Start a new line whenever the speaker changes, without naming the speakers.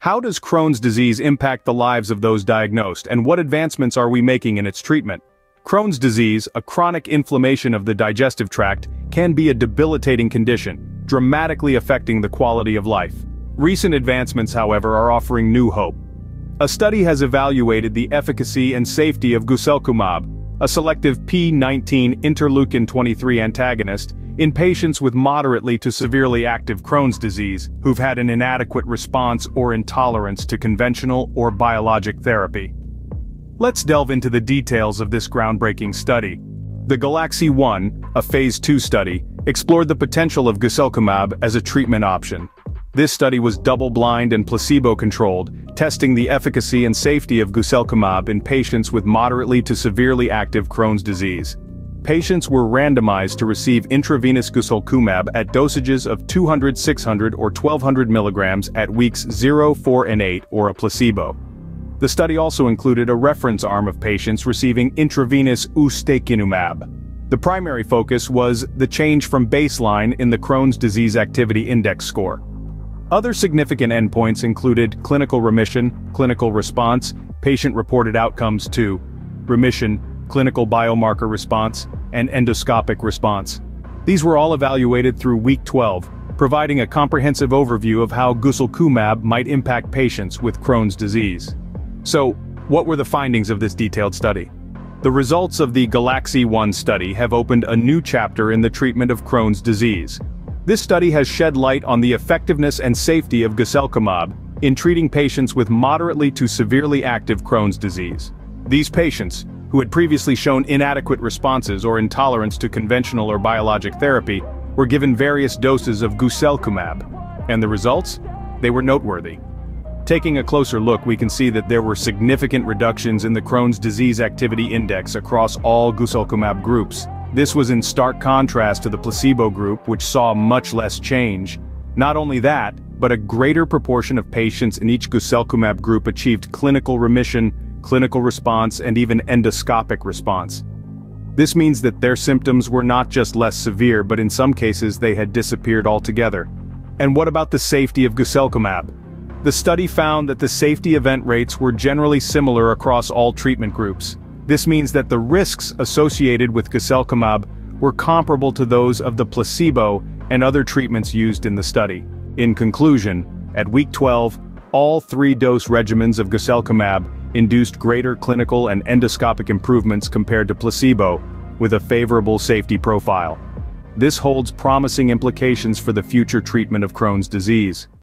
How does Crohn's disease impact the lives of those diagnosed, and what advancements are we making in its treatment? Crohn's disease, a chronic inflammation of the digestive tract, can be a debilitating condition, dramatically affecting the quality of life. Recent advancements, however, are offering new hope. A study has evaluated the efficacy and safety of Guselkumab, a selective P19 interleukin-23 antagonist, in patients with moderately to severely active Crohn's disease who've had an inadequate response or intolerance to conventional or biologic therapy. Let's delve into the details of this groundbreaking study. The Galaxy-1, a phase 2 study, explored the potential of Guselkumab as a treatment option. This study was double-blind and placebo-controlled, testing the efficacy and safety of Guselkumab in patients with moderately to severely active Crohn's disease. Patients were randomized to receive intravenous Guselkumab at dosages of 200, 600, or 1200 milligrams at weeks 0, 4, and 8, or a placebo. The study also included a reference arm of patients receiving intravenous Ustekinumab. The primary focus was the change from baseline in the Crohn's Disease Activity Index score. Other significant endpoints included clinical remission, clinical response, patient-reported outcomes to remission, clinical biomarker response, and endoscopic response. These were all evaluated through week 12, providing a comprehensive overview of how Guselkumab might impact patients with Crohn's disease. So, what were the findings of this detailed study? The results of the Galaxy-1 study have opened a new chapter in the treatment of Crohn's disease. This study has shed light on the effectiveness and safety of Guselkumab in treating patients with moderately to severely active Crohn's disease. These patients, who had previously shown inadequate responses or intolerance to conventional or biologic therapy, were given various doses of Guselkumab. And the results? They were noteworthy. Taking a closer look, we can see that there were significant reductions in the Crohn's Disease Activity Index across all Guselkumab groups. This was in stark contrast to the placebo group, which saw much less change. Not only that, but a greater proportion of patients in each Guselkumab group achieved clinical remission, clinical response, and even endoscopic response. This means that their symptoms were not just less severe, but in some cases they had disappeared altogether. And what about the safety of Guselkumab? The study found that the safety event rates were generally similar across all treatment groups. This means that the risks associated with Guselkumab were comparable to those of the placebo and other treatments used in the study. In conclusion, at week 12, all 3-dose regimens of Guselkumab induced greater clinical and endoscopic improvements compared to placebo, with a favorable safety profile. This holds promising implications for the future treatment of Crohn's disease.